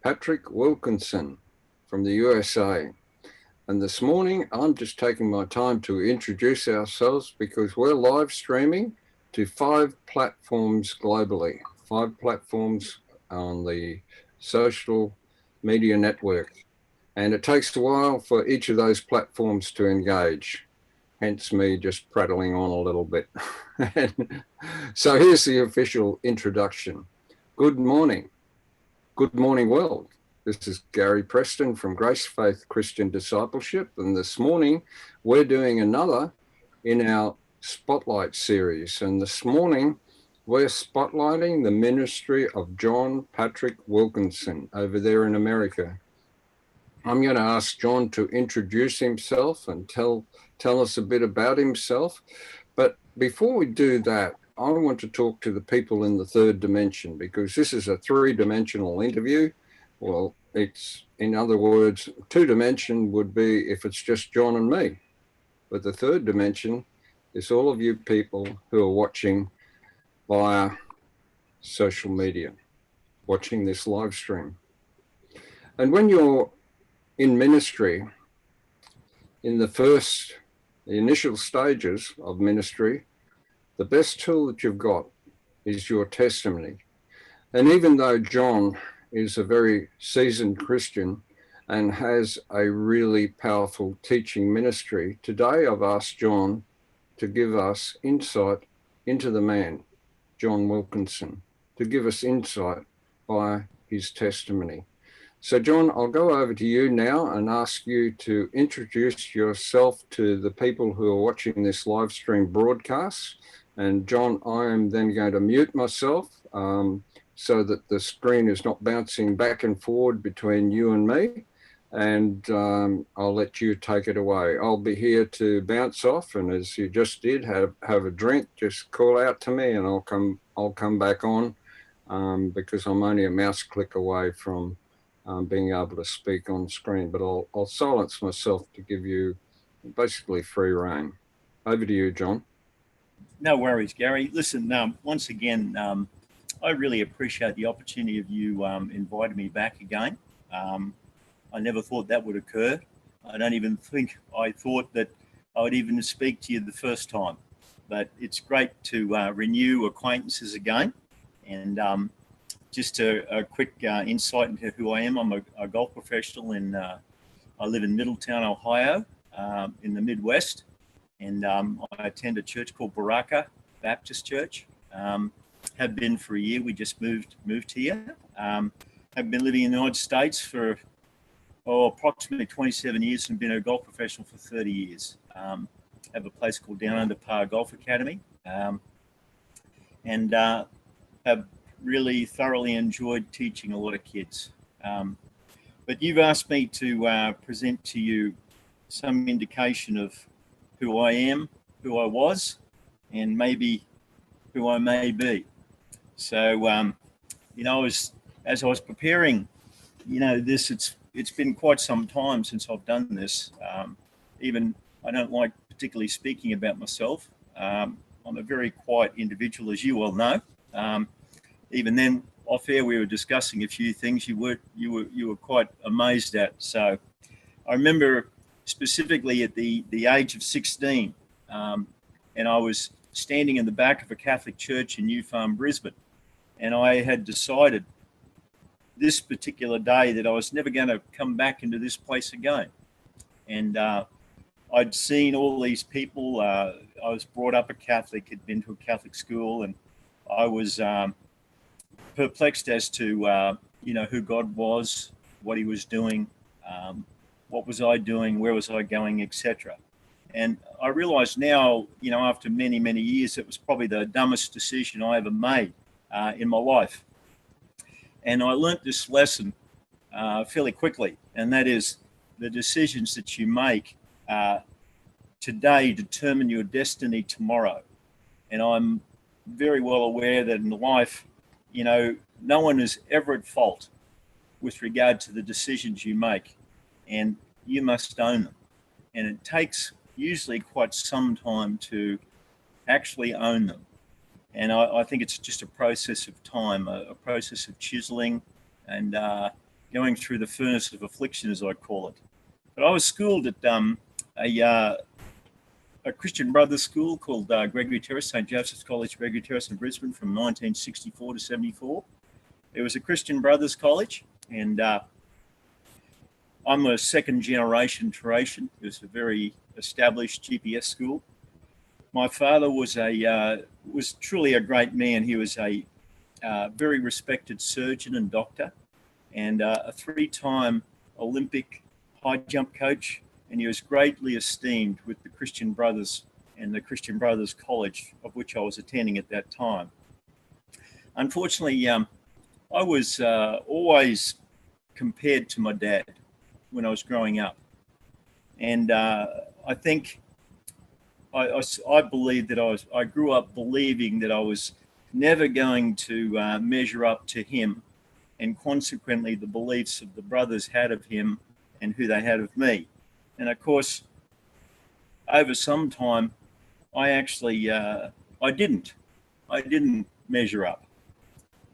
Patrick Wilkinson from the USA. And this morning, I'm just taking my time to introduce ourselves because we're live streaming to 5 platforms globally, 5 platforms on the social media network. And it takes a while for each of those platforms to engage, hence me just prattling on a little bit. So here's the official introduction. Good morning. Good morning, world. This is Gary Preston from Grace Faith Christian Discipleship. And this morning, we're doing another in our Spotlight Series. And this morning, we're spotlighting the ministry of John Patrick Wilkinson over there in America. I'm going to ask John to introduce himself and tell us a bit about himself. But before we do that, I want to talk to the people in the third dimension because this is a 3-dimensional interview. Well, it's, in other words, 2-dimension would be if it's just John and me. But the third dimension is all of you people who are watching via social media, watching this live stream. And when you're in ministry, in the initial stages of ministry, the best tool that you've got is your testimony. And even though John is a very seasoned Christian and has a really powerful teaching ministry, today I've asked John to give us insight into the man, John Wilkinson, to give us insight by his testimony. So John, I'll go over to you now and ask you to introduce yourself to the people who are watching this live stream broadcast. And John, I am then going to mute myself so that the screen is not bouncing back and forward between you and me. And I'll let you take it away. I'll be here to bounce off, and as you just did, have a drink. Just call out to me, and I'll come back on because I'm only a mouse click away from being able to speak on screen. But I'll silence myself to give you basically free rein. Over to you, John. No worries, Gary. Listen, once again, I really appreciate the opportunity of you inviting me back again. I never thought that would occur. I don't even think I thought that I would even speak to you the first time. But it's great to renew acquaintances again. And just a quick insight into who I am. I'm a golf professional I live in Middletown, Ohio, in the Midwest. And I attend a church called Baraka Baptist Church. Have been for a year. We just moved here. Have been living in the United States for approximately 27 years and been a golf professional for 30 years. Have a place called Down Under Par Golf Academy. And have really thoroughly enjoyed teaching a lot of kids. But you've asked me to present to you some indication of who I am, who I was, and maybe who I may be. So, as I was preparing, this, it's been quite some time since I've done this. Even I don't like particularly speaking about myself. I'm a very quiet individual, as you well know. Even then, off air, we were discussing a few things you were quite amazed at. So, I remember specifically at the age of 16, and I was standing in the back of a Catholic church in New Farm, Brisbane, and I had decided this particular day that I was never going to come back into this place again. And I'd seen all these people. I was brought up a Catholic, had been to a Catholic school, and I was perplexed as to who God was, what he was doing, what was I doing, where was I going, etc. And I realize now, after many, many years, it was probably the dumbest decision I ever made in my life. And I learnt this lesson fairly quickly, and that is the decisions that you make today determine your destiny tomorrow. And I'm very well aware that in life, no one is ever at fault with regard to the decisions you make, and you must own them. And it takes usually quite some time to actually own them. And I think it's just a process of time, a process of chiseling and going through the furnace of affliction, as I call it. But I was schooled at a Christian Brothers school called Gregory Terrace, St. Joseph's College, Gregory Terrace in Brisbane from 1964 to 74. It was a Christian Brothers college, and I'm a second generation Teresian. It was a very established GPS school. My father was truly a great man. He was a very respected surgeon and doctor, and a three-time Olympic high jump coach, and he was greatly esteemed with the Christian Brothers and the Christian Brothers College, of which I was attending at that time. Unfortunately, I was always compared to my dad when I was growing up, and I think I believed that I grew up believing that I was never going to measure up to him, and consequently the beliefs of the brothers had of him and who they had of me. And of course, over some time, I actually I didn't measure up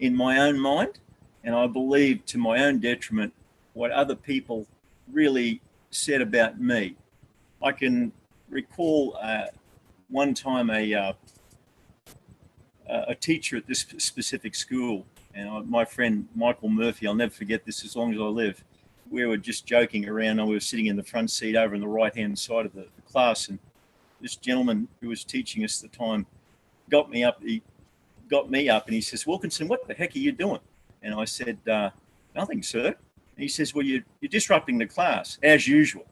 in my own mind, and I believed to my own detriment what other people really said about me. I can recall one time a teacher at this specific school, and my friend Michael Murphy, I'll never forget this as long as I live. We were just joking around, and we were sitting in the front seat over on the right-hand side of the class, and this gentleman who was teaching us at the time got me up. He got me up, and he says, "Wilkinson, what the heck are you doing?" And I said, "Nothing, sir." And he says, "Well, you're disrupting the class as usual."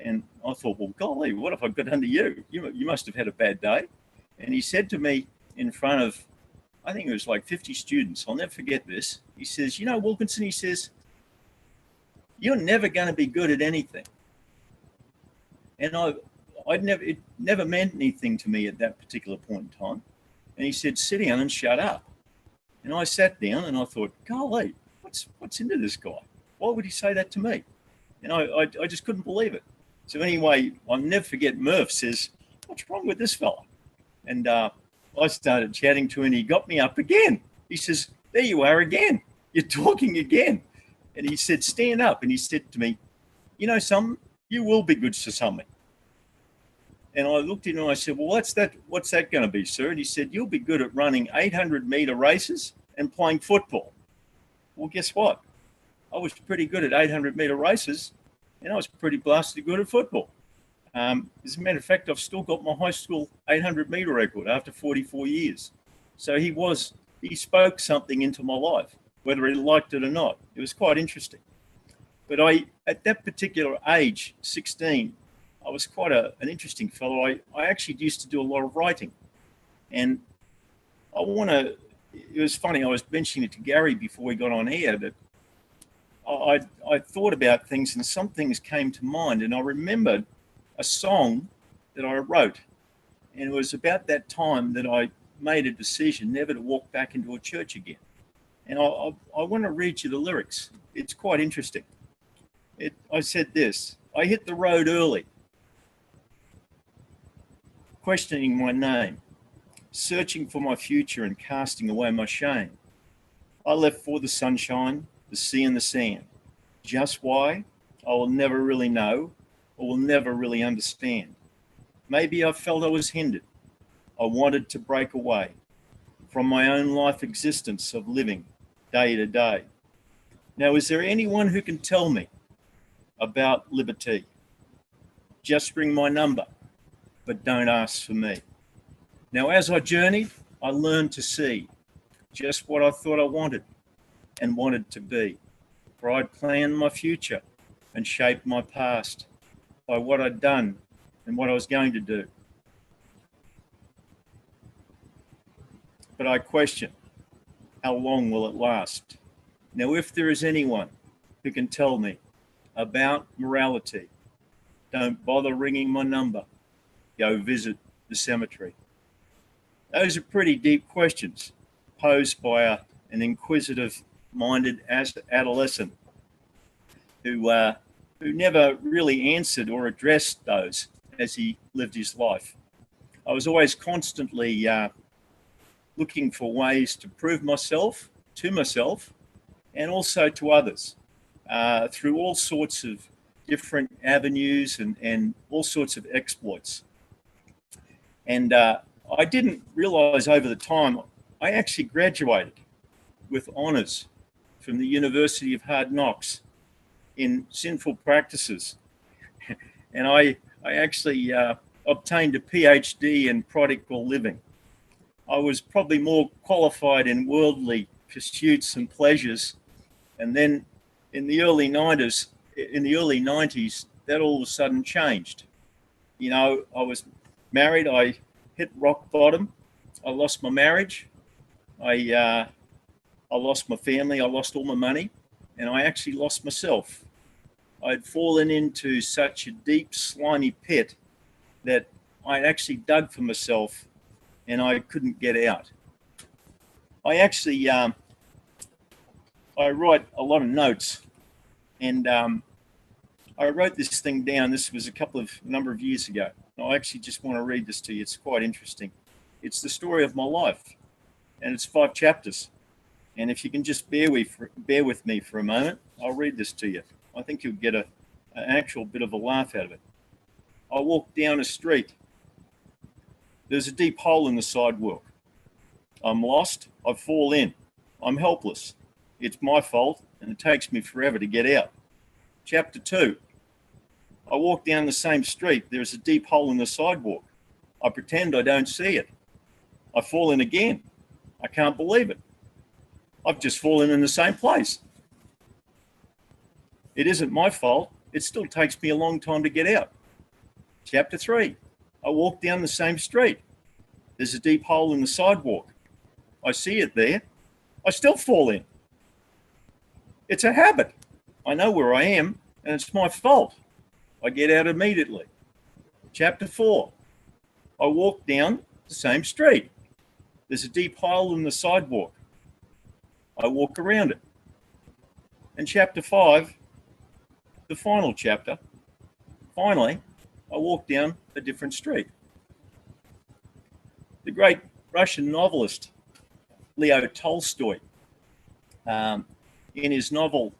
And I thought, well, golly, what have I got under you? You must have had a bad day. And he said to me in front of, I think it was like 50 students, I'll never forget this. He says, "You know, Wilkinson," he says, "you're never going to be good at anything." And it never meant anything to me at that particular point in time. And he said, "Sit down and shut up." And I sat down and I thought, golly, what's into this guy? Why would he say that to me? And I just couldn't believe it. So anyway, I'll never forget, Murph says, "What's wrong with this fella?" And I started chatting to him, and he got me up again. He says, "There you are again. You're talking again." And he said, "Stand up." And he said to me, "You know something? You will be good for something." And I looked at him and I said, "Well, what's that going to be, sir?" And he said, "You'll be good at running 800-meter races and playing football." Well, guess what? I was pretty good at 800-meter races, and I was pretty blasted good at football. As a matter of fact, I've still got my high school 800-meter record after 44 years. So he spoke something into my life, whether he liked it or not. It was quite interesting. But at that particular age, 16, I was quite an interesting fellow. I actually used to do a lot of writing. And it was funny, I was mentioning it to Gary before we got on air, that I thought about things and some things came to mind, and I remembered a song that I wrote. And it was about that time that I made a decision never to walk back into a church again. And I want to read you the lyrics. It's quite interesting. I said this: "I hit the road early, questioning my name, searching for my future and casting away my shame. I left for the sunshine, the sea and the sand. Just why? I will never really know, or will never really understand. Maybe I felt I was hindered. I wanted to break away from my own life existence of living day to day. Now, is there anyone who can tell me about liberty? Just ring my number, but don't ask for me." Now, as I journeyed, I learned to see just what I thought I wanted and wanted to be. For I'd planned my future and shaped my past by what I'd done and what I was going to do. But I question, how long will it last? Now, if there is anyone who can tell me about morality, don't bother ringing my number. Go visit the cemetery. Those are pretty deep questions posed by an inquisitive-minded adolescent who never really answered or addressed those as he lived his life. I was always constantly looking for ways to prove myself to myself and also to others. through all sorts of different avenues and all sorts of exploits. And I didn't realize over the time, I actually graduated with honors from the University of Hard Knocks in sinful practices. And I actually obtained a PhD in prodigal living. I was probably more qualified in worldly pursuits and pleasures. And then in the early 90s, that all of a sudden changed. You know, I was married, I hit rock bottom, I lost my marriage, I lost my family, I lost all my money, and I actually lost myself. I'd fallen into such a deep, slimy pit that I'd actually dug for myself and I couldn't get out. I actually, I write a lot of notes, and I wrote this thing down. This was a number of years ago. I actually just want to read this to you. It's quite interesting. It's the story of my life, and it's 5 chapters. And if you can just bear with me for a moment, I'll read this to you. I think you'll get an actual bit of a laugh out of it. I walk down a street. There's a deep hole in the sidewalk. I'm lost. I fall in. I'm helpless. It's my fault, and it takes me forever to get out. Chapter 2. I walk down the same street. There's a deep hole in the sidewalk. I pretend I don't see it. I fall in again. I can't believe it. I've just fallen in the same place. It isn't my fault. It still takes me a long time to get out. Chapter 3. I walk down the same street. There's a deep hole in the sidewalk. I see it there. I still fall in. It's a habit. I know where I am, and it's my fault. I get out immediately. Chapter 4. I walk down the same street. There's a deep hole in the sidewalk. I walk around it. And chapter 5, the final chapter, finally, I walk down a different street. The great Russian novelist Leo Tolstoy, in his novel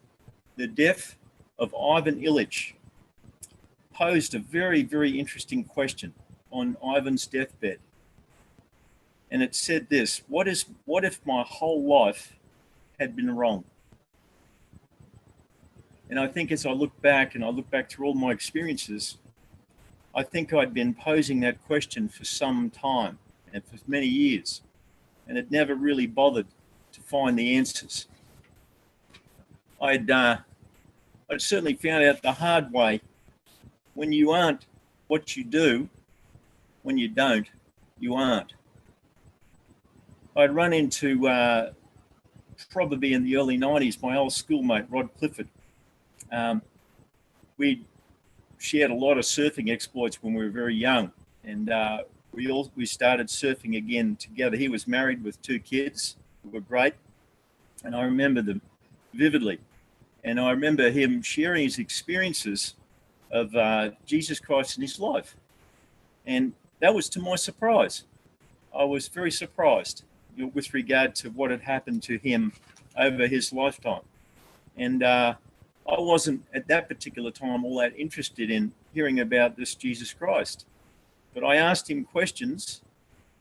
The Death of Ivan Ilyich, posed a very, very interesting question on Ivan's deathbed. And it said this: what if my whole life had been wrong? And I think as I look back through all my experiences, I think I'd been posing that question for some time and for many years, and had never really bothered to find the answers. I'd certainly found out the hard way: when you aren't what you do, when you don't, you aren't. I'd run into, probably in the early 90s, my old schoolmate, Rod Clifford. We shared a lot of surfing exploits when we were very young, and we started surfing again together. He was married with 2 kids who were great, and I remember them vividly. And I remember him sharing his experiences of Jesus Christ in his life. And that was to my surprise. I was very surprised with regard to what had happened to him over his lifetime. And I wasn't at that particular time all that interested in hearing about this Jesus Christ. But I asked him questions,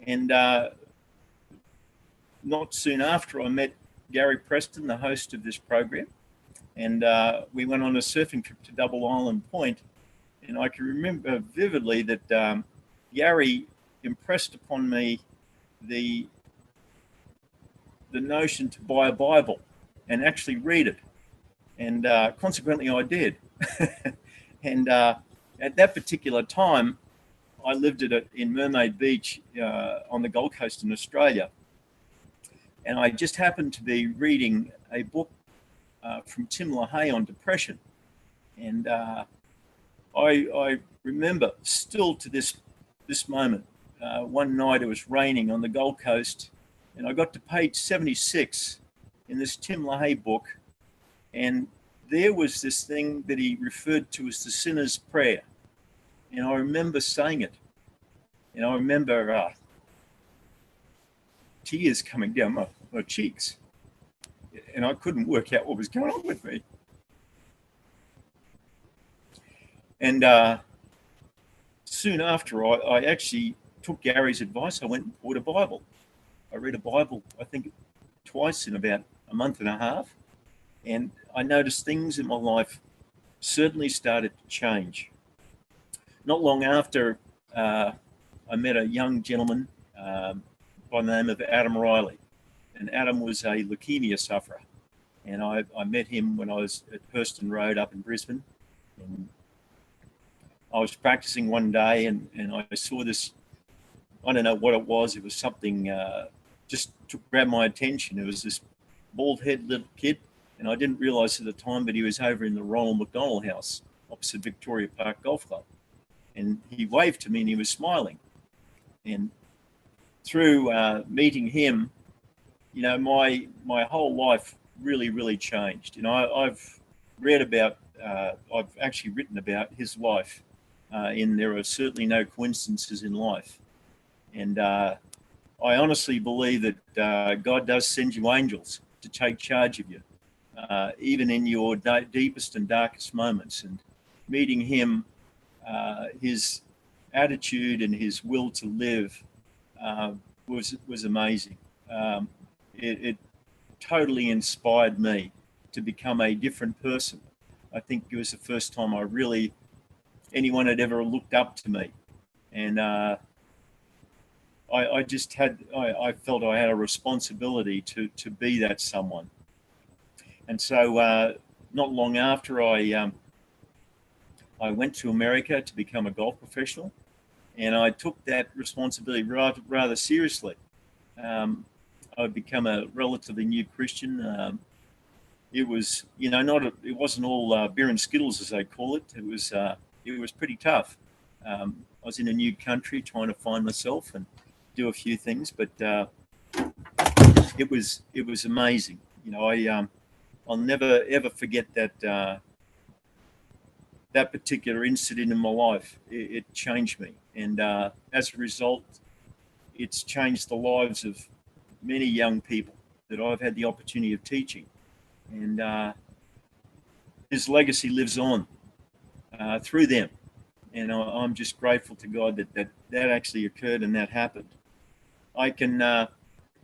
and not soon after I met Gary Preston, the host of this program, and we went on a surfing trip to Double Island Point. And I can remember vividly that Gary impressed upon me the notion to buy a Bible and actually read it. And consequently, I did. And at that particular time, I lived in Mermaid Beach on the Gold Coast in Australia. And I just happened to be reading a book from Tim LaHaye on depression. And I remember still to this moment, one night it was raining on the Gold Coast, and I got to page 76 in this Tim LaHaye book, and there was this thing that he referred to as the sinner's prayer. And I remember saying it, and I remember tears coming down my cheeks, and I couldn't work out what was going on with me. And soon after, I actually took Gary's advice. I went and bought a Bible. I read a Bible, I think, twice in about a month and a half. And I noticed things in my life certainly started to change. Not long after, I met a young gentleman by the name of Adam Riley. And Adam was a leukemia sufferer. And I met him when I was at Hurston Road up in Brisbane. And I was practicing one day and I saw this, I don't know what it was. It was something just to grab my attention. It was this bald head little kid. And I didn't realize at the time, but he was over in the Ronald McDonald House opposite Victoria Park Golf Club. And he waved to me and he was smiling. And through meeting him, you know, my whole life really changed. You know, I've read about, I've actually written about his life in There Are Certainly No Coincidences in Life. And I honestly believe that God does send you angels to take charge of you, even in your deepest and darkest moments. And meeting him, his attitude and his will to live was amazing. It totally inspired me to become a different person. I think it was the first time anyone had ever looked up to me. And I felt I had a responsibility to be that someone. And so not long after, I went to America to become a golf professional, and I took that responsibility rather seriously. I'd become a relatively new Christian. It was, you know, it wasn't all beer and skittles, as they call it. It was pretty tough. I was in a new country trying to find myself and do a few things, but it was amazing. You know, I'll never ever forget that that particular incident in my life. It changed me, and as a result, it's changed the lives of many young people that I've had the opportunity of teaching, and his legacy lives on through them. And I'm just grateful to God that actually occurred and that happened. I can,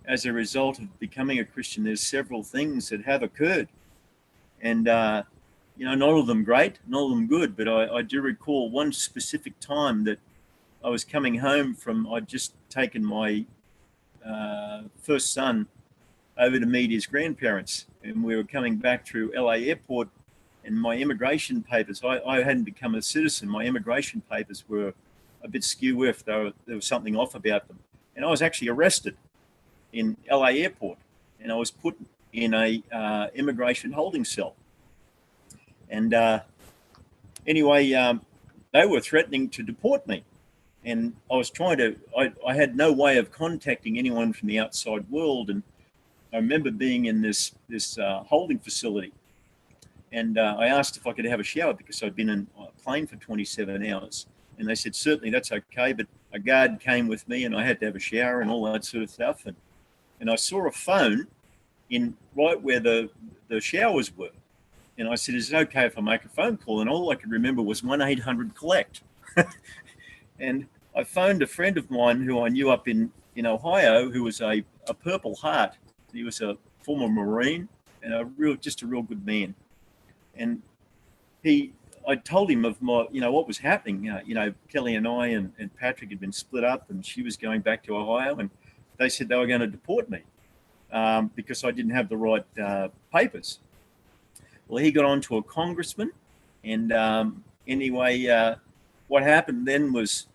as a result of becoming a Christian, there's several things that have occurred, and you know, not all of them great, not all of them good, but I do recall one specific time that I was coming home from, I'd just taken my first son over to meet his grandparents, and we were coming back through LA airport, and my immigration papers, I hadn't become a citizen. My immigration papers were a bit skew if there was something off about them. And I was actually arrested in LA airport, and I was put in a immigration holding cell. And anyway, they were threatening to deport me. And I was I had no way of contacting anyone from the outside world. And I remember being in this holding facility. And I asked if I could have a shower because I'd been in a plane for 27 hours. And they said, certainly, that's okay. But a guard came with me and I had to have a shower and all that sort of stuff. And I saw a phone in right where the showers were. And I said, is it okay if I make a phone call? And all I could remember was 1-800-COLLECT. And I phoned a friend of mine who I knew up in Ohio, who was a Purple Heart. He was a former Marine and just a real good man. And I told him of what was happening. Kelly and I and Patrick had been split up, and she was going back to Ohio, and they said they were going to deport me because I didn't have the right papers. Well, he got on to a congressman, and anyway, what happened then was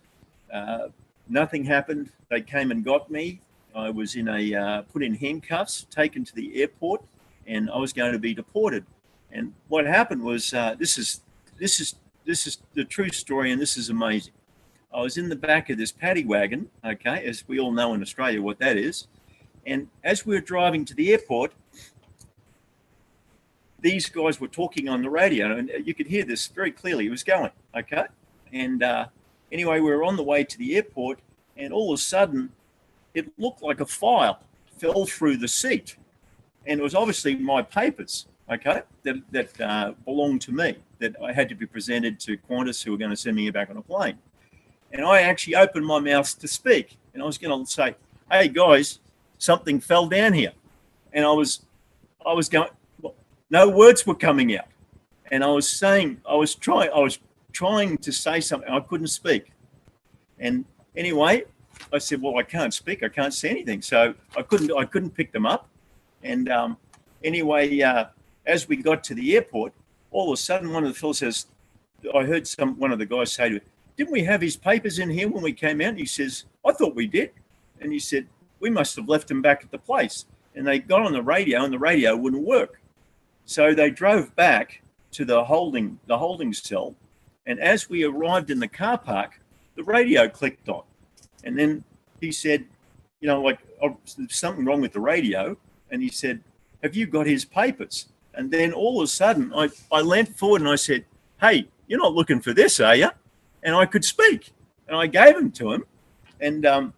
nothing happened. They came and got me. I was put in handcuffs, taken to the airport, and I was going to be deported. And what happened was this is the true story, and this is amazing. I was in the back of this paddy wagon, okay, as we all know in Australia what that is. And as we were driving to the airport, these guys were talking on the radio, and you could hear this very clearly. It was going, okay? And anyway, we were on the way to the airport, and all of a sudden, it looked like a file fell through the seat. And it was obviously my papers. okay, that belonged to me, that I had to be presented to Qantas, who were going to send me back on a plane. And I actually opened my mouth to speak, and I was going to say, "Hey guys, something fell down here," and I was going. No words were coming out, and I was trying to say something. I couldn't speak, and anyway, I said, "Well, I can't speak. I can't say anything." So I couldn't pick them up, and anyway, as we got to the airport, all of a sudden, one of the fellows says, I heard one of the guys say to me, "Didn't we have his papers in here when we came out?" And he says, "I thought we did." And he said, "We must have left them back at the place." And they got on the radio, and the radio wouldn't work. So they drove back to the holding cell. And as we arrived in the car park, the radio clicked on. And then he said, like, oh, there's something wrong with the radio. And he said, "Have you got his papers?" And then all of a sudden, I leant forward and I said, "Hey, you're not looking for this, are you?" And I could speak. And I gave them to him. And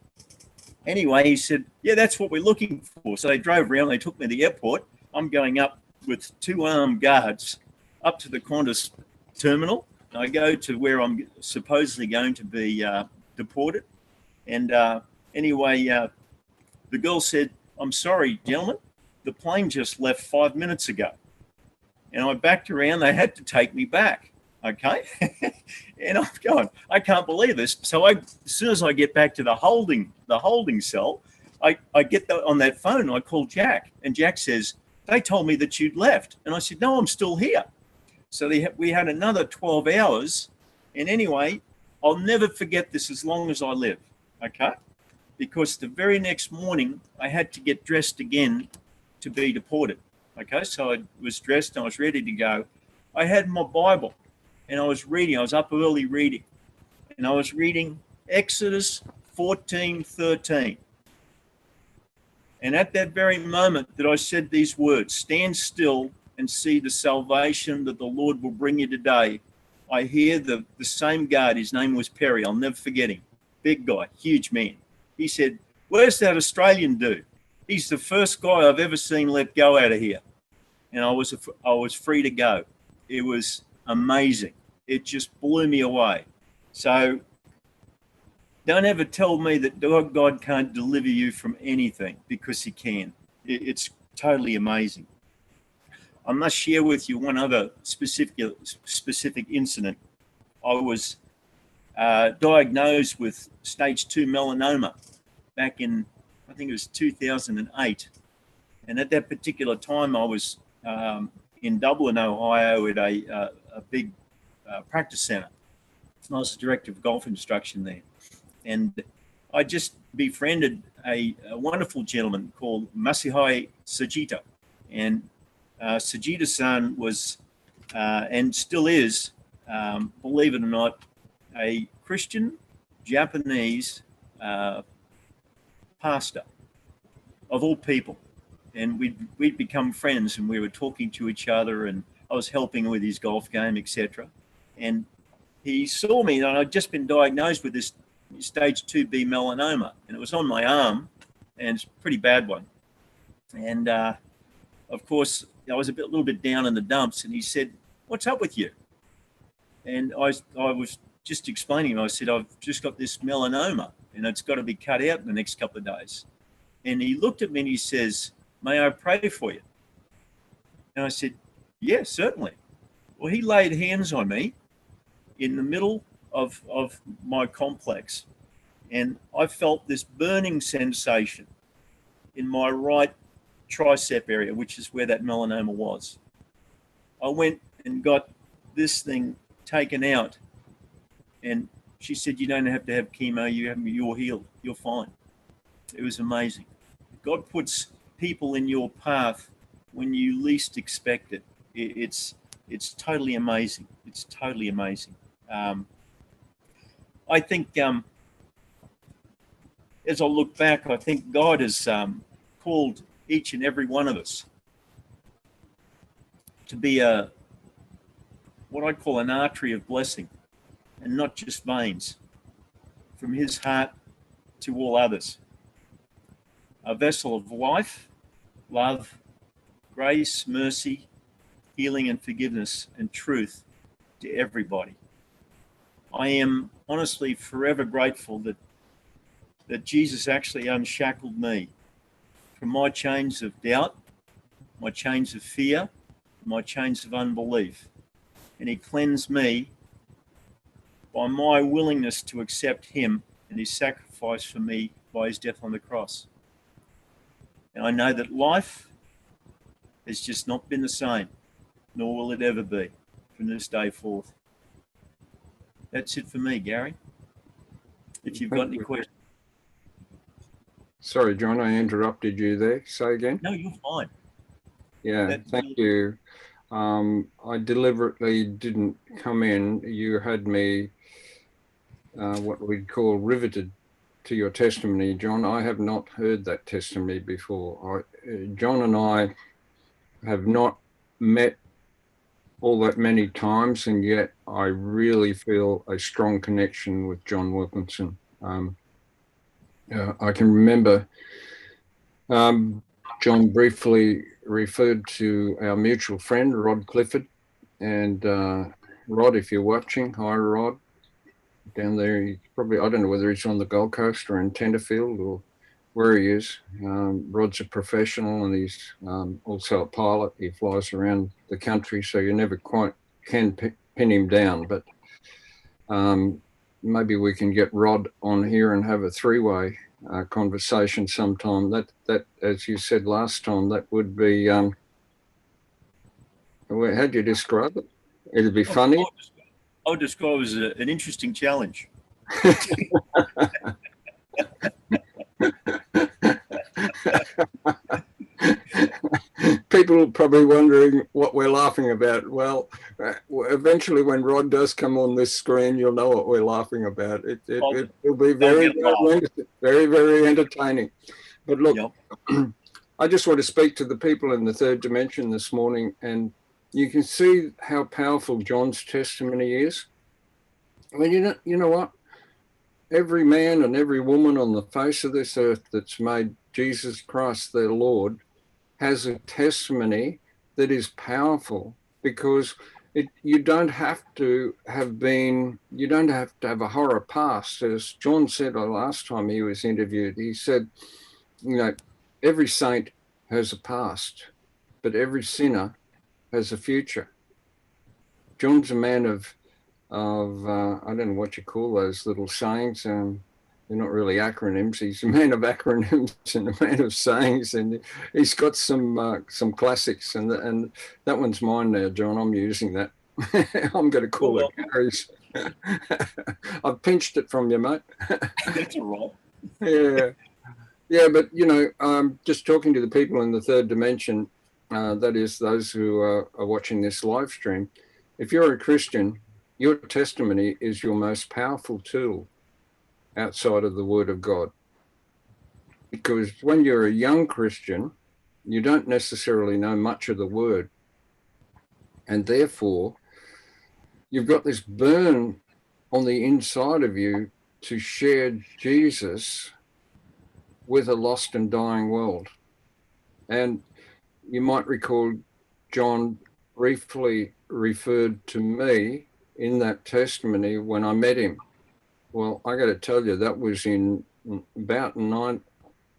anyway, he said, "Yeah, that's what we're looking for." So they drove around. They took me to the airport. I'm going up with 2 armed guards up to the Qantas terminal. I go to where I'm supposedly going to be deported. And anyway, the girl said, "I'm sorry, gentlemen, the plane just left 5 minutes ago." And I backed around. They had to take me back. Okay. And I'm going, I can't believe this. So as soon as I get back to the holding cell, I get on that phone and I call Jack. And Jack says, "They told me that you'd left." And I said, "No, I'm still here." So we had another 12 hours. And anyway, I'll never forget this as long as I live. Okay. Because the very next morning, I had to get dressed again to be deported. Okay. So I was dressed and I was ready to go. I had my Bible and I was reading. I was up early reading. And I was reading Exodus 14:13. And at that very moment that I said these words, "Stand still and see the salvation that the Lord will bring you today," I hear the same guard. His name was Perry. I'll never forget him. Big guy, huge man. He said, "Where's that Australian dude? He's the first guy I've ever seen let go out of here." And I was free to go. It was amazing. It just blew me away. So don't ever tell me that God can't deliver you from anything, because he can. It's totally amazing. I must share with you one other specific incident. I was diagnosed with stage 2 melanoma back in, I think it was 2008. And at that particular time, I was in Dublin, Ohio, at a big practice center. I was the director of golf instruction there. And I just befriended a wonderful gentleman called Masihai Sajita. And Sajita-san was, and still is, believe it or not, a Christian Japanese pastor, of all people. And we'd become friends, and we were talking to each other, and I was helping him with his golf game, etc. And he saw me, and I'd just been diagnosed with this stage 2B melanoma, and it was on my arm, and it's a pretty bad one. And of course, I was a little bit down in the dumps, and he said, "What's up with you?" And I was just explaining to him. I said, "I've just got this melanoma, and it's got to be cut out in the next couple of days." And he looked at me and he says, "May I pray for you?" And I said, "Yeah, certainly." Well, he laid hands on me in the middle of my complex, and I felt this burning sensation in my right tricep area, which is where that melanoma was. I went and got this thing taken out, and she said, "You don't have to have chemo. You're healed. You're fine." It was amazing. God puts people in your path when you least expect it. It's totally amazing. It's totally amazing. I think as I look back, I think God has called each and every one of us to be what I call an artery of blessing, and not just veins, from his heart to all others. A vessel of life, love, grace, mercy, healing and forgiveness and truth to everybody. I am honestly forever grateful that Jesus actually unshackled me from my chains of doubt, my chains of fear, my chains of unbelief. And he cleansed me by my willingness to accept him and his sacrifice for me by his death on the cross. And I know that life has just not been the same, nor will it ever be from this day forth. That's it for me, Gary. If you've got any questions. Sorry, John, I interrupted you there. Say again. No, you're fine. Yeah, thank you. I deliberately didn't come in. You had me, what we'd call riveted to your testimony, John. I have not heard that testimony before. John and I have not met all that many times, and yet I really feel a strong connection with John Wilkinson. I can remember John briefly referred to our mutual friend, Rod Clifford. And Rod, if you're watching, hi, Rod. Down there, he's probably, I don't know whether he's on the Gold Coast or in Tenterfield or where he is. Rod's a professional, and he's also a pilot. He flies around the country, so you never quite can pin him down. But maybe we can get Rod on here and have a three-way conversation sometime. That, as you said last time, that would be, how do you describe it? It'd be funny. I would describe it as an interesting challenge. People are probably wondering what we're laughing about. Well, eventually when Rod does come on this screen, you'll know what we're laughing about. It'll be very, very entertaining. But look, yep. I just want to speak to the people in the third dimension this morning, and you can see how powerful John's testimony is. I mean, you know what? Every man and every woman on the face of this earth that's made Jesus Christ their Lord has a testimony that is powerful, because you don't have to have a horror past. As John said last time he was interviewed, he said, every saint has a past, but every sinner has a future. John's a man of I don't know what you call those little sayings. They're not really acronyms. He's a man of acronyms and a man of sayings, and he's got some classics. And that one's mine now, John. I'm using that. I'm going to call it Gary's. I've pinched it from you, mate. That's all right. Yeah, but just talking to the people in the third dimension. That is those who are watching this live stream. If you're a Christian, your testimony is your most powerful tool outside of the Word of God. Because when you're a young Christian, you don't necessarily know much of the Word. And therefore, you've got this burn on the inside of you to share Jesus with a lost and dying world. And you might recall John briefly referred to me in that testimony when I met him. Well, I got to tell you, that was in about in the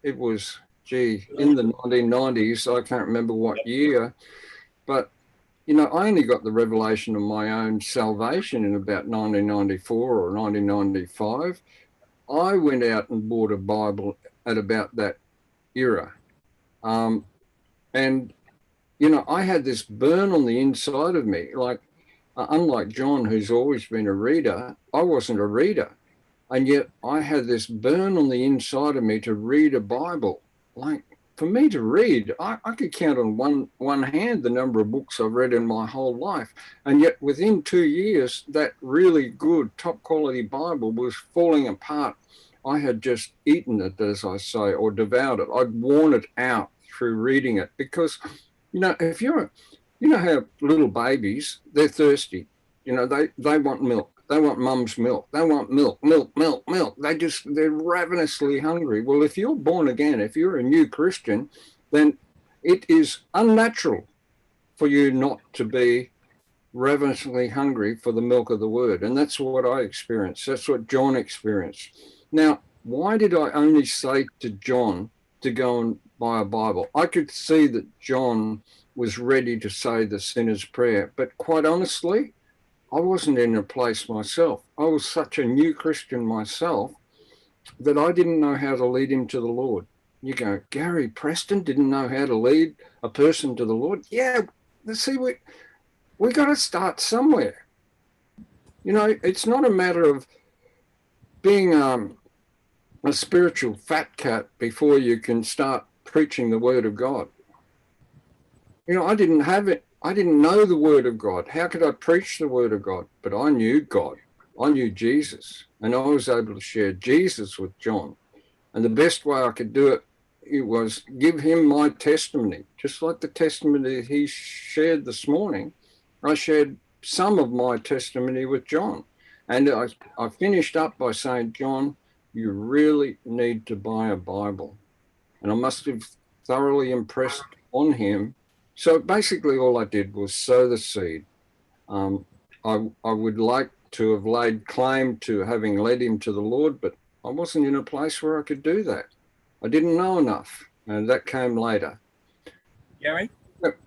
1990s. I can't remember what year, but I only got the revelation of my own salvation in about 1994 or 1995. I went out and bought a Bible at about that era. And, I had this burn on the inside of me. Like, unlike John, who's always been a reader, I wasn't a reader. And yet I had this burn on the inside of me to read a Bible. Like, for me to read, I could count on one hand the number of books I've read in my whole life. And yet within 2 years, that really good, top quality Bible was falling apart. I had just eaten it, as I say, or devoured it. I'd worn it out through reading it. Because, if you're, how little babies, they're thirsty. They want milk. They want mum's milk. They want milk. They're ravenously hungry. Well, if you're born again, if you're a new Christian, then it is unnatural for you not to be ravenously hungry for the milk of the word. And that's what I experienced. That's what John experienced. Now, why did I only say to John to go and buy a Bible? I could see that John was ready to say the sinner's prayer, but quite honestly, I wasn't in a place myself. I was such a new Christian myself that I didn't know how to lead him to the Lord. You go, Gary Preston didn't know how to lead a person to the Lord? Yeah, see, we got to start somewhere. You know, it's not a matter of being a spiritual fat cat before you can start preaching the word of God. You know, I didn't have it. I didn't know the word of God. How could I preach the word of God? But I knew God. I knew Jesus. And I was able to share Jesus with John. And the best way I could do it, it was give him my testimony. Just like the testimony he shared this morning, I shared some of my testimony with John. And I finished up by saying, John, you really need to buy a Bible. And I must have thoroughly impressed on him. So basically all I did was sow the seed. I would like to have laid claim to having led him to the Lord, but I wasn't in a place where I could do that. I didn't know enough, and that came later. Gary?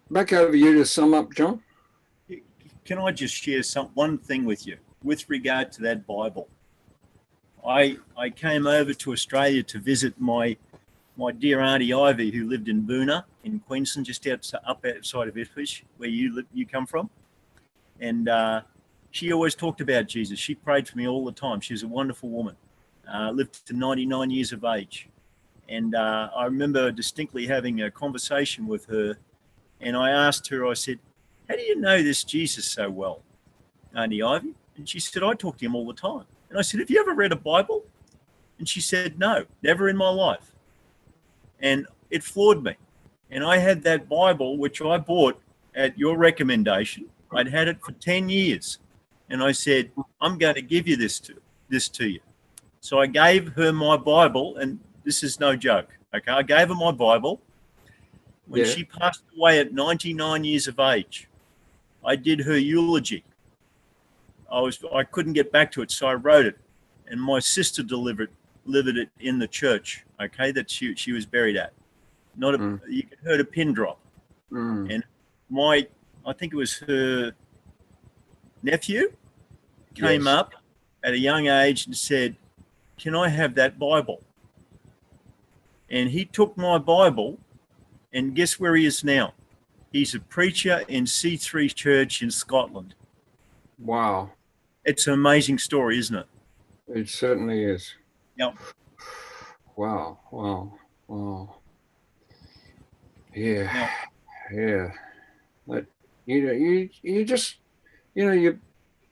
Back over you to sum up, John. Can I just share one thing with you with regard to that Bible? I came over to Australia to visit my dear Auntie Ivy, who lived in Boona in Queensland, just outside of Ipswich, where you come from. And she always talked about Jesus. She prayed for me all the time. She was a wonderful woman, lived to 99 years of age. And I remember distinctly having a conversation with her. And I asked her, I said, how do you know this Jesus so well, Auntie Ivy? And she said, I talk to him all the time. And I said, have you ever read a Bible? And she said, no, never in my life. And it floored me. And I had that Bible, which I bought at your recommendation. I'd had it for 10 years. And I said, I'm going to give you this to you. So I gave her my Bible, and this is no joke. Okay, I gave her my Bible. When she passed away at 99 years of age, I did her eulogy. I couldn't get back to it, so I wrote it. And my sister delivered it in the church, okay, that she was buried at. You heard a pin drop. And I think it was her nephew came up at a young age and said, can I have that Bible? And he took my Bible, and guess where he is now? He's a preacher in C3 Church in Scotland. Wow. It's an amazing story, isn't it? It certainly is. Yep. Wow. Yeah. But you just, the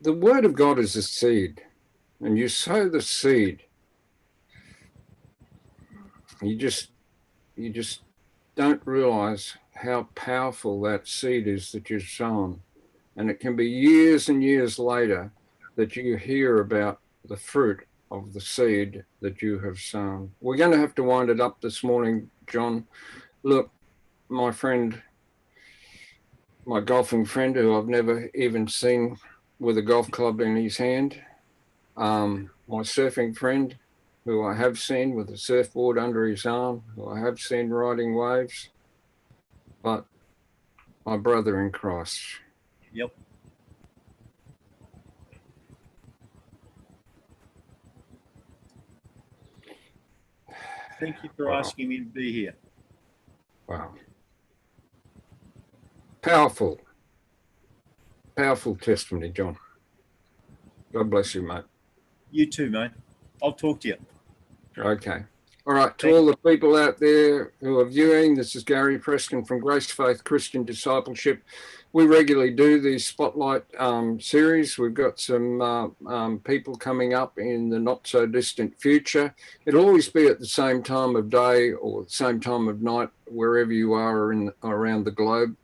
word of God is a seed, and you sow the seed. You just don't realize how powerful that seed is that you've sown. And it can be years and years later that you hear about the fruit of the seed that you have sown. We're going to have to wind it up this morning, John. Look, my friend, my golfing friend, who I've never even seen with a golf club in his hand, my surfing friend, who I have seen with a surfboard under his arm, who I have seen riding waves, but my brother in Christ. Yep. Thank you for asking me to be here. Wow. Powerful testimony, John. God bless you, mate. You too, mate. I'll talk to you. Okay. All right. To all the people out there who are viewing, this is Gary Preston from Grace Faith Christian Discipleship. We regularly do these Spotlight series. We've got some people coming up in the not so distant future. It'll always be at the same time of day or the same time of night, wherever you are around the globe,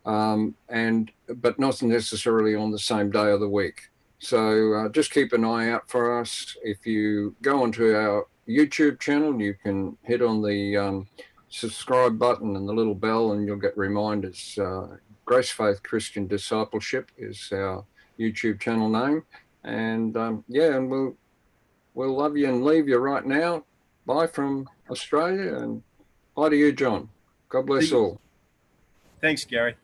but not necessarily on the same day of the week. So just keep an eye out for us. If you go onto our YouTube channel, you can hit on the subscribe button and the little bell, and you'll get reminders Grace Faith Christian Discipleship is our YouTube channel name. And yeah, and we'll love you and leave you right now. Bye from Australia, and bye to you, John. God bless all. Thanks, Gary.